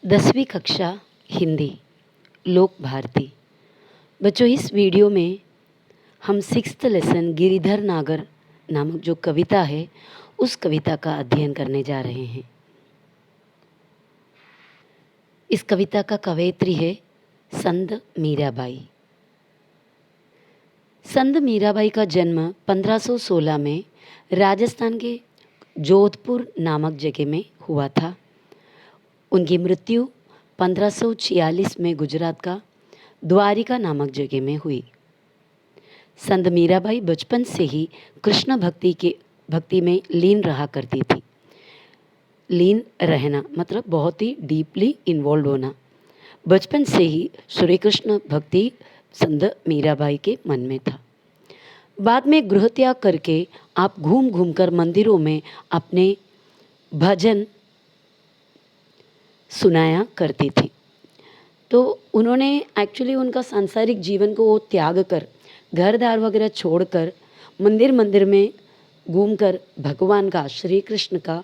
10वीं कक्षा हिंदी लोक भारती। बच्चों, इस वीडियो में हम 6th लेसन गिरिधर नागर नामक जो कविता है उस कविता का अध्ययन करने जा रहे हैं। इस कविता का कवयित्री है संत मीराबाई। संत मीराबाई का जन्म 1516 में राजस्थान के जोधपुर नामक जगह में हुआ था। उनकी मृत्यु 1546 में गुजरात का द्वारिका नामक जगह में हुई। संत मीराबाई बचपन से ही कृष्ण भक्ति में लीन रहा करती थी। लीन रहना मतलब बहुत ही डीपली इन्वॉल्व होना। बचपन से ही श्री कृष्ण भक्ति संत मीराबाई के मन में था। बाद में गृह त्याग करके आप घूम घूम कर मंदिरों में अपने भजन सुनाया करती थी। तो उन्होंने एक्चुअली उनका सांसारिक जीवन को वो त्याग कर, घर दार वगैरह छोड़कर मंदिर मंदिर में घूमकर भगवान का, श्री कृष्ण का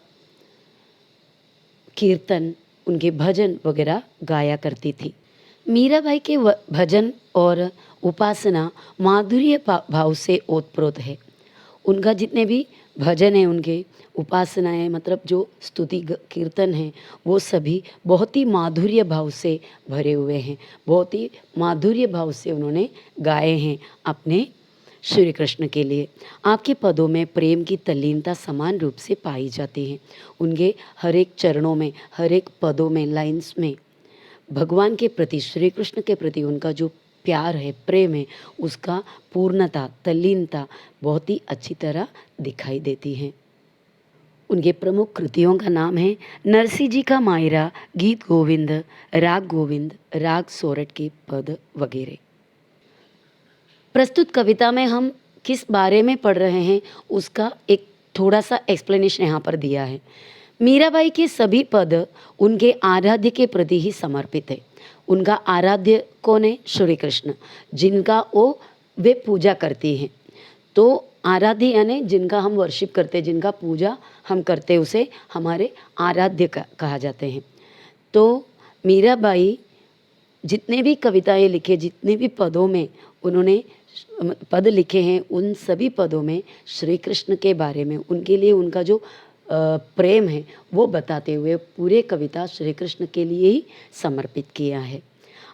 कीर्तन, उनके भजन वगैरह गाया करती थी। मीराबाई के भजन और उपासना माधुर्य भाव से ओतप्रोत है। उनका जितने भी भजन हैं, उनके उपासनाएं मतलब जो स्तुति कीर्तन हैं, वो सभी बहुत ही माधुर्य भाव से भरे हुए हैं। बहुत ही माधुर्य भाव से उन्होंने गाए हैं अपने श्री कृष्ण के लिए। आपके पदों में प्रेम की तल्लीनता समान रूप से पाई जाती है। उनके हर एक चरणों में, हर एक पदों में, लाइन्स में भगवान के प्रति, श्री कृष्ण के प्रति उनका जो प्यार है, प्रेम है, उसका पूर्णता, तल्लीनता बहुत ही अच्छी तरह दिखाई देती है। उनके प्रमुख कृतियों का नाम है नरसिंह जी का मायरा, गीत गोविंद, राग सोरठ के पद वगैरह। प्रस्तुत कविता में हम किस बारे में पढ़ रहे हैं उसका एक थोड़ा सा एक्सप्लेनेशन यहाँ पर दिया है। मीराबाई के सभी पद उनके आराध्य के प्रति ही समर्पित है। उनका आराध्य कौन है? श्री कृष्ण, जिनका वे पूजा करती हैं। तो आराध्य यानी जिनका हम वर्शिप करते हैं, जिनका पूजा हम करते हैं, उसे हमारे आराध्य कहा जाते हैं। तो मीराबाई जितने भी कविताएं लिखे, जितने भी पदों में उन्होंने पद लिखे हैं, उन सभी पदों में श्री कृष्ण के बारे में, उनके लिए उनका जो प्रेम है वो बताते हुए पूरे कविता श्री कृष्ण के लिए ही समर्पित किया है।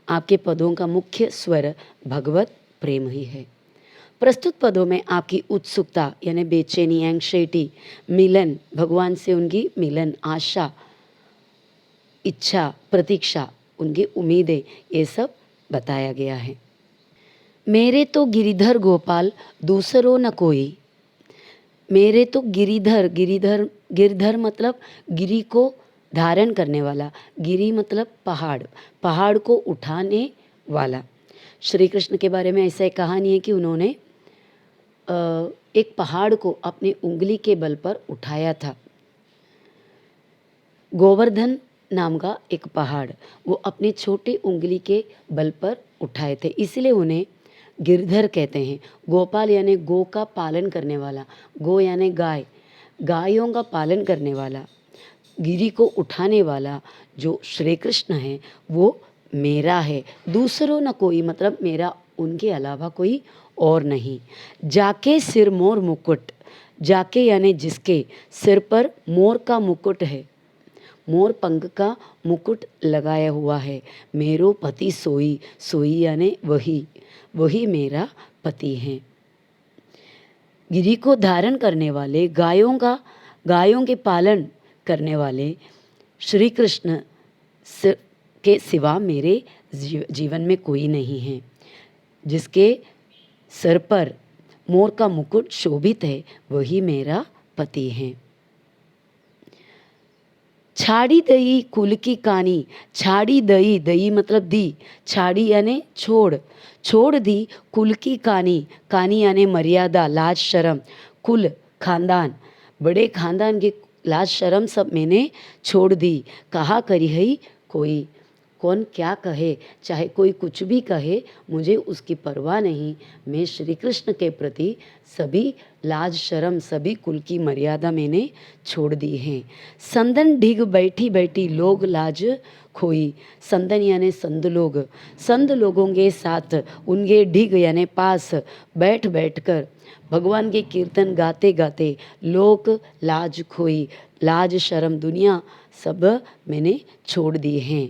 आपके पदों का मुख्य स्वर भगवत प्रेम ही है। प्रस्तुत पदों में आपकी उत्सुकता यानी बेचैनी, एंग्जाइटी, मिलन, भगवान से उनकी मिलन, आशा, इच्छा, प्रतीक्षा, उनकी उम्मीदें, ये सब बताया गया है। मेरे तो गिरिधर गोपाल दूसरो न कोई। मेरे तो गिरिधर मतलब गिरी को धारण करने वाला, गिरी मतलब पहाड़, पहाड़ को उठाने वाला। श्री कृष्ण के बारे में ऐसा एक कहानी है कि उन्होंने एक पहाड़ को अपनी उंगली के बल पर उठाया था। गोवर्धन नाम का एक पहाड़ वो अपनी छोटी उंगली के बल पर उठाए थे, इसलिए उन्हें गिरधर कहते हैं। गोपाल यानी गो का पालन करने वाला, गो यानी गाय, गायों का पालन करने वाला, गिरी को उठाने वाला जो श्री कृष्ण है वो मेरा है, दूसरों न कोई मतलब मेरा उनके अलावा कोई और नहीं। जाके सिर मोर मुकुट, जाके यानी जिसके सिर पर मोर का मुकुट है, मोर पंख का मुकुट लगाया हुआ है। मेरो पति सोई, सोई यानी वही मेरा पति है। गिरी को धारण करने वाले, गायों के पालन करने वाले श्री कृष्ण के सिवा मेरे जीवन में कोई नहीं है। जिसके सर पर मोर का मुकुट शोभित है वही मेरा पति है। छाड़ी दई कुल की कानी, छाड़ी दई, दई मतलब दी, छाड़ी यानी छोड़ दी कुल की कानी, कानी यानी मर्यादा, लाज शर्म, कुल खानदान, बड़े खानदान की लाज शर्म सब मैंने छोड़ दी। कहा करी है कौन क्या कहे, चाहे कोई कुछ भी कहे, मुझे उसकी परवाह नहीं। मैं श्री कृष्ण के प्रति सभी लाज शर्म, सभी कुल की मर्यादा मैंने छोड़ दी है। संदन ढिग बैठी बैठी लोग लाज खोई। संदन यानी संत लोग, संत लोगों के साथ उनके ढिग यानी पास बैठ बैठ कर भगवान के कीर्तन गाते गाते लोग लाज खोई, लाज शर्म दुनिया सब मैंने छोड़ दी हैं।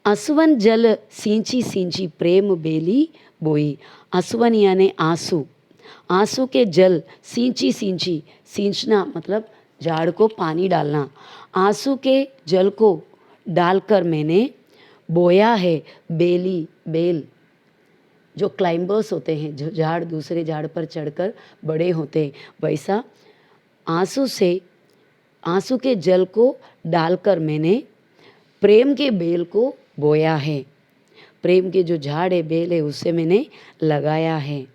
आसुवन जल सींची सींची प्रेम बेली बोई। आसुवन यानी आंसू, आंसू के जल सींची सींची, सींचना मतलब झाड़ को पानी डालना। आंसू के जल को डालकर मैंने बोया है बेली, बेल जो क्लाइंबर्स होते हैं, जो झाड़ दूसरे झाड़ पर चढ़कर बड़े होते हैं, वैसा आंसू के जल को डालकर मैंने प्रेम के बेल को बोया है। प्रेम के जो झाड़ है, बेल है, उससे मैंने लगाया है।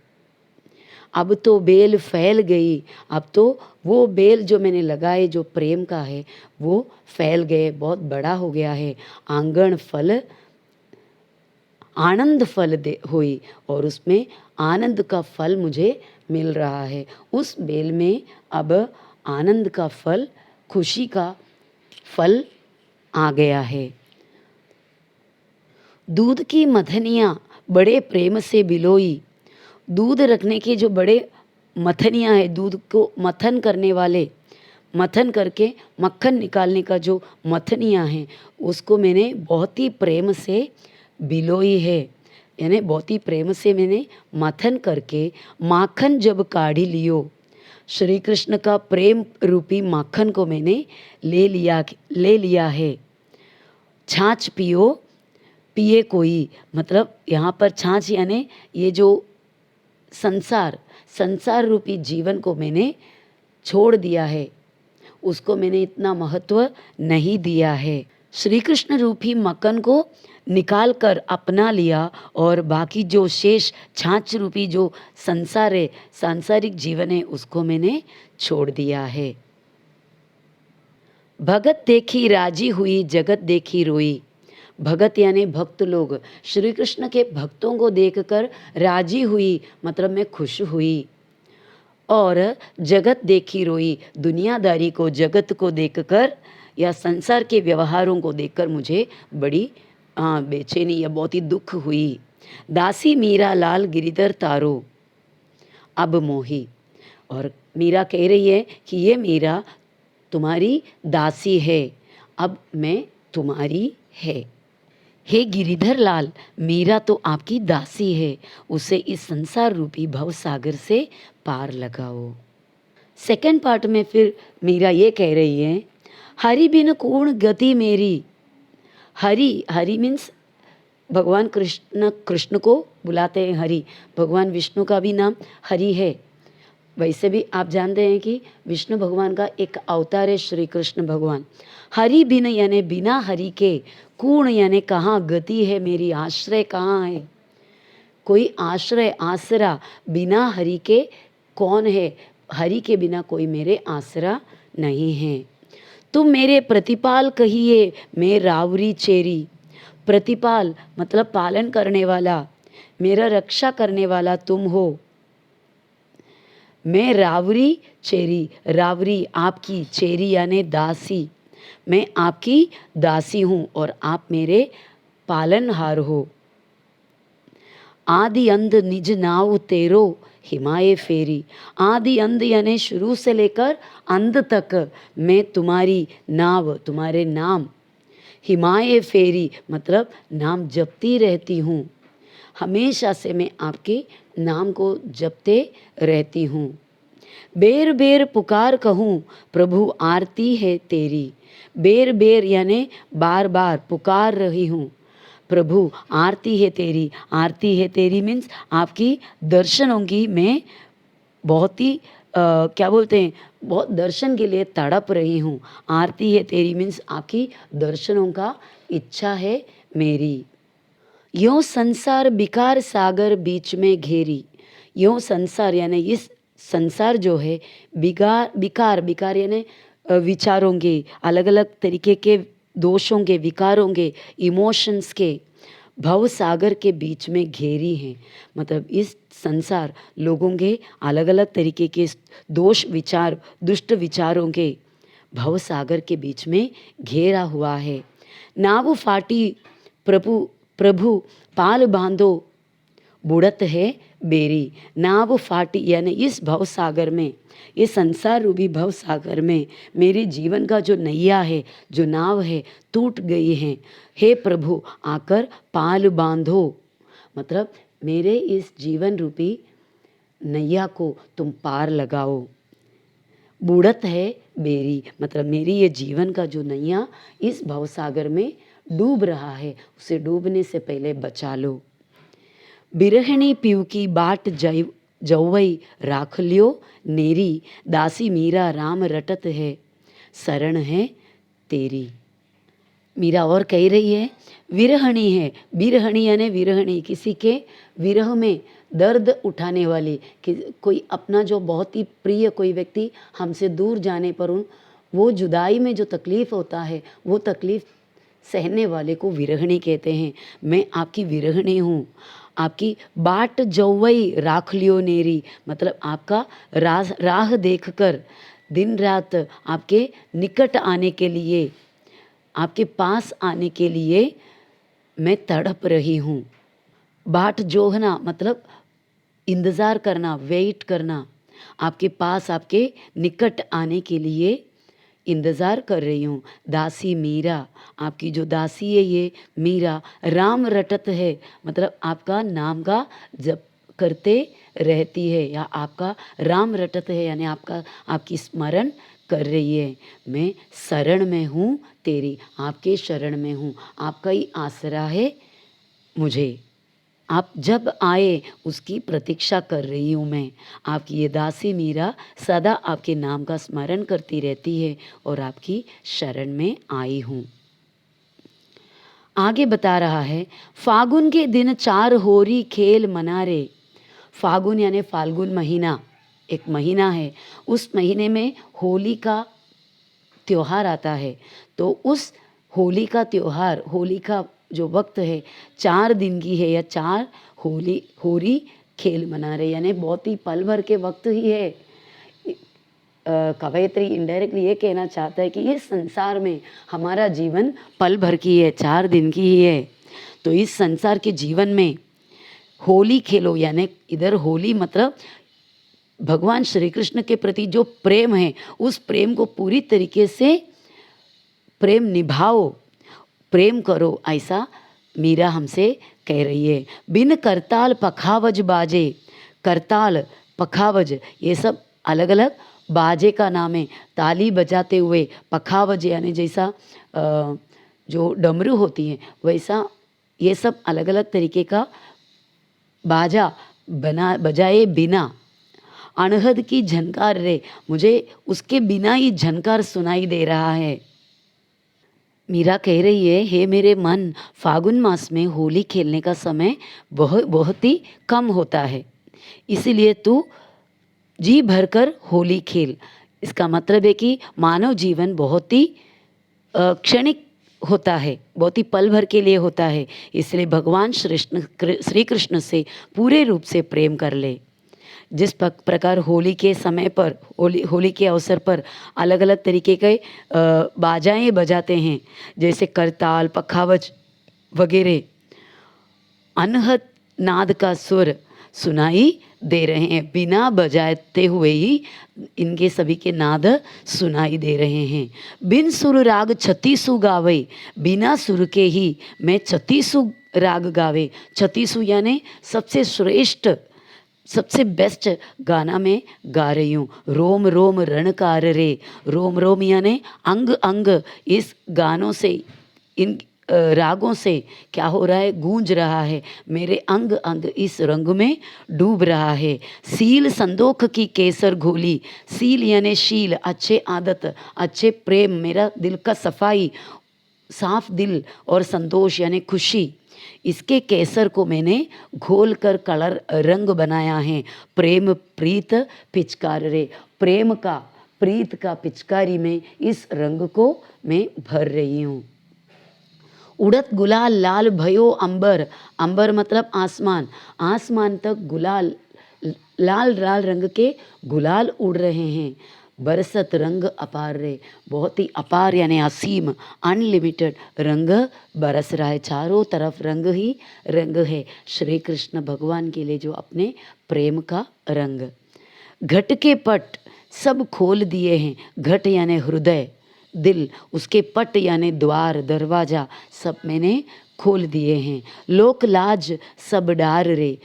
अब तो बेल फैल गई, अब तो वो बेल जो मैंने लगाए जो प्रेम का है वो फैल गए, बहुत बड़ा हो गया है। आंगन फल आनंद फल दे हुई, और उसमें आनंद का फल मुझे मिल रहा है। उस बेल में अब आनंद का फल, खुशी का फल आ गया है। दूध की मथनियाँ बड़े प्रेम से बिलोई। दूध रखने के जो बड़े मथनियाँ हैं, दूध को मथन करने वाले, मथन करके मक्खन निकालने का जो मथनियाँ हैं, उसको मैंने बहुत ही प्रेम से बिलोई है, यानी बहुत ही प्रेम से मैंने मथन करके माखन जब काढ़ी लियो, श्री कृष्ण का प्रेम रूपी माखन को मैंने ले लिया है। छाछ पियो पिए कोई, मतलब यहाँ पर छाछ यानी ये जो संसार रूपी जीवन को मैंने छोड़ दिया है, उसको मैंने इतना महत्व नहीं दिया है। श्री कृष्ण रूपी मक्खन को निकाल कर अपना लिया, और बाकी जो शेष छाछ रूपी जो संसार है, सांसारिक जीवन है, उसको मैंने छोड़ दिया है। भगत देखी राजी हुई, जगत देखी रोई। भगत यानी भक्त लोग, श्री कृष्ण के भक्तों को देखकर राजी हुई, मतलब मैं खुश हुई। और जगत देखी रोई, दुनियादारी को, जगत को देखकर या संसार के व्यवहारों को देखकर मुझे बड़ी बेचैनी या बहुत ही दुख हुई। दासी मीरा लाल गिरिधर तारो अब मोही, और मीरा कह रही है कि ये मीरा तुम्हारी दासी है, अब मैं तुम्हारी है। हे गिरिधर लाल, मीरा तो आपकी दासी है, उसे इस संसार रूपी भव सागर से पार लगाओ। सेकंड पार्ट में फिर मीरा ये कह रही है, हरि बिन कौन गति मेरी। हरि मीन्स भगवान कृष्ण को बुलाते हैं हरि। भगवान विष्णु का भी नाम हरि है। वैसे भी आप जानते हैं कि विष्णु भगवान का एक अवतार है श्री कृष्ण भगवान। हरि बिन यानी बिना हरि के, कूण यानी कहाँ, गति है मेरी, आश्रय कहाँ है, कोई आश्रय आसरा बिना हरि के कौन है, हरि के बिना कोई मेरे आसरा नहीं है। तुम मेरे प्रतिपाल कहिए, मैं रावरी चेरी। प्रतिपाल मतलब पालन करने वाला, मेरा रक्षा करने वाला तुम हो। मैं रावरी चेरी, रावरी आपकी, चेरी यानी दासी, मैं आपकी दासी हूँ और आप मेरे पालनहार हो। आदि अंत निज नाव तेरो हिमाए फेरी। आदि अंत यानी शुरू से लेकर अंत तक मैं तुम्हारी नाव, तुम्हारे नाम, हिमाए फेरी मतलब नाम जपती रहती हूँ, हमेशा से मैं आपके नाम को जपते रहती हूँ। बेर बेर पुकार कहूँ, प्रभु आरती है तेरी। बेर बेर यानी बार बार पुकार रही हूँ, प्रभु आरती है तेरी। आरती है तेरी मीन्स आपकी दर्शनों की मैं बहुत ही क्या बोलते हैं, बहुत दर्शन के लिए तड़प रही हूँ। आरती है तेरी मीन्स आपकी दर्शनों का इच्छा है मेरी। यों संसार बिकार सागर बीच में घेरी। यों संसार यानी इस संसार जो है बिकार यानी विचारों के, अलग अलग तरीके के दोषों के, विकारों के, इमोशंस के भव सागर के बीच में घेरी हैं। मतलब इस संसार लोगों के अलग अलग तरीके के दोष विचार, दुष्ट विचारों के भव सागर के बीच में घेरा हुआ है। नाव फाटी प्रभु प्रभु पाल बांधो बुड़त है बेरी। नाव फाटी यानी इस भव सागर में, ये संसार रूपी भव सागर में मेरे जीवन का जो नैया है, जो नाव है, टूट गई है। हे प्रभु आकर पाल बांधो, मतलब मेरे इस जीवन रूपी नैया को तुम पार लगाओ। बूढ़त है बेरी, मतलब मेरी ये जीवन का जो नैया इस भवसागर में डूब रहा है, उसे डूबने से पहले बचा लो। बिरहणी पीव की बाट जौवई राख लियो नेरी। दासी मीरा राम रटत है शरण है तेरी। मीरा और कह रही है विरहणी है, बिरहणी यानी विरहणी, किसी के विरह में दर्द उठाने वाली, कि कोई अपना जो बहुत ही प्रिय कोई व्यक्ति हमसे दूर जाने पर वो जुदाई में जो तकलीफ़ होता है, वो तकलीफ़ सहने वाले को विरहणी कहते हैं। मैं आपकी विरहणी हूँ। आपकी बाट जौवई राख लियो नेरी, मतलब आपका राह देखकर दिन रात आपके निकट आने के लिए, आपके पास आने के लिए मैं तड़प रही हूँ। बाट जोहना मतलब इंतज़ार करना, वेट करना, आपके पास, आपके निकट आने के लिए इंतज़ार कर रही हूँ। दासी मीरा, आपकी जो दासी है ये मीरा, राम रटत है, मतलब आपका नाम का जप करते रहती है, या आपका राम रटत है यानी आपकी स्मरण कर रही है। मैं शरण में हूँ तेरी, आपके शरण में हूँ, आपका ही आसरा है मुझे। आप जब आए उसकी प्रतीक्षा कर रही हूँ मैं। आपकी ये दासी मीरा सदा आपके नाम का स्मरण करती रहती है और आपकी शरण में आई हूँ। आगे बता रहा है, फागुन के दिन 4 होरी खेल मना रे। फागुन यानी फाल्गुन महीना, एक महीना है, उस महीने में होली का त्योहार आता है। तो उस होली का त्योहार, होली का जो वक्त है 4 दिन की है, या 4 होरी खेल मना रहे, यानी बहुत ही पल भर के वक्त ही है। कवयित्री इनडायरेक्टली ये कहना चाहता है कि इस संसार में हमारा जीवन पल भर की है, 4 दिन की ही है। तो इस संसार के जीवन में होली खेलो, यानी इधर होली मतलब भगवान श्री कृष्ण के प्रति जो प्रेम है, उस प्रेम को पूरी तरीके से प्रेम निभाओ, प्रेम करो, ऐसा मीरा हमसे कह रही है। बिन करताल पखावज बाजे, करताल पखावज ये सब अलग अलग बाजे का नाम है। ताली बजाते हुए, पखावज यानी जैसा जो डमरू होती है वैसा, ये सब अलग अलग तरीके का बाजा बजाए बिना अनहद की झनकार रे, मुझे उसके बिना ही झनकार सुनाई दे रहा है। मीरा कह रही है, हे मेरे मन, फागुन मास में होली खेलने का समय बहुत ही कम होता है, इसीलिए तू जी भरकर होली खेल। इसका मतलब है कि मानव जीवन बहुत ही क्षणिक होता है, बहुत ही पल भर के लिए होता है, इसलिए भगवान श्री कृष्ण से पूरे रूप से प्रेम कर ले। जिस प्रकार होली के समय पर, होली के अवसर पर अलग अलग तरीके के बाजाएं बजाते हैं, जैसे करताल, पखावज वगैरह, अनहद नाद का सुर सुनाई दे रहे हैं, बिना बजाते हुए ही इनके सभी के नाद सुनाई दे रहे हैं। बिन सुर राग छत्तीसु गावे, बिना सुर के ही मैं छत्तीसु राग गावे। छत्तीसु यानी सबसे श्रेष्ठ, सबसे बेस्ट गाना मैं गा रही हूँ। रोम रोम रणकार रे, रोम रोम यानी अंग अंग इस गानों से, इन रागों से क्या हो रहा है, गूंज रहा है, मेरे अंग अंग इस रंग में डूब रहा है। सील संदोख की केसर घोली, सील यानी शील, अच्छे आदत, अच्छे प्रेम, मेरा दिल का सफाई, साफ दिल, और संतोष यानी खुशी, इसके केसर को मैंने घोल कर कलर रंग बनाया है। प्रेम प्रीत पिचकार रे, प्रेम का, प्रीत का पिचकारी में इस रंग को मैं भर रही हूँ। उड़त गुलाल लाल भयो अंबर, अंबर मतलब आसमान, आसमान तक गुलाल लाल लाल रंग के गुलाल उड़ रहे हैं। बरसत रंग अपार रे, बहुत ही अपार यानी असीम अनलिमिटेड रंग बरस रहा है, चारों तरफ रंग ही रंग है श्री कृष्ण भगवान के लिए, जो अपने प्रेम का रंग। घट के पट सब खोल दिए हैं, घट यानी हृदय दिल, उसके पट यानी द्वार दरवाजा सब मैंने खोल दिए हैं। लोक लाज सब डार रे,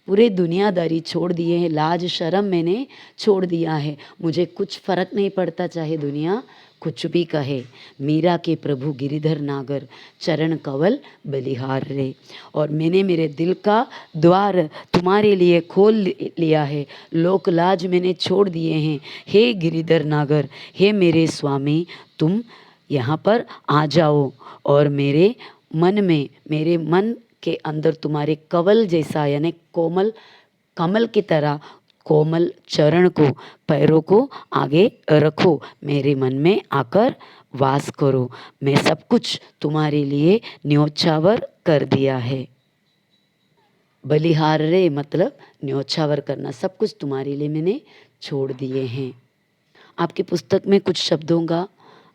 पूरे दुनियादारी छोड़ दिए हैं, लाज शर्म मैंने छोड़ दिया है, मुझे कुछ फ़र्क नहीं पड़ता चाहे दुनिया कुछ भी कहे। मीरा के प्रभु गिरिधर नागर, चरण कवल बलिहार रे, और मैंने मेरे दिल का द्वार तुम्हारे लिए खोल लिया है, लोक लाज मैंने छोड़ दिए हैं। हे गिरिधर नागर, हे मेरे स्वामी, तुम यहाँ पर आ जाओ और मेरे मन में, मेरे मन के अंदर तुम्हारे कवल जैसा यानी कोमल कमल की तरह कोमल चरण को, पैरों को आगे रखो, मेरे मन में आकर वास करो। मैं सब कुछ तुम्हारे लिए न्योछावर कर दिया है। बलिहार रे मतलब न्योछावर करना, सब कुछ तुम्हारे लिए मैंने छोड़ दिए हैं। आपकी पुस्तक में कुछ शब्दों का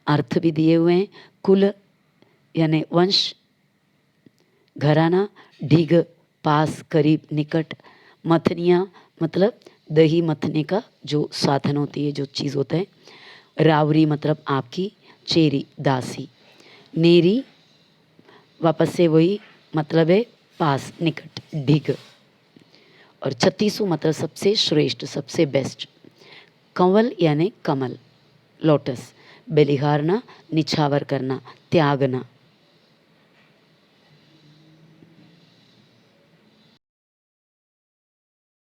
अर्थ भी दिए हुए हैं। कुल यानी वंश, घराना, ढीग पास करीब निकट, मथनिया मतलब दही मथने का जो साधन होती है, जो चीज़ होता है, रावरी मतलब आपकी, चेरी दासी, नेरी वापस से वही मतलब है पास निकट ढीग, और 36 मतलब सबसे श्रेष्ठ सबसे बेस्ट। कंवल यानी कमल लोटस, बलिहारना निछावर करना त्यागना,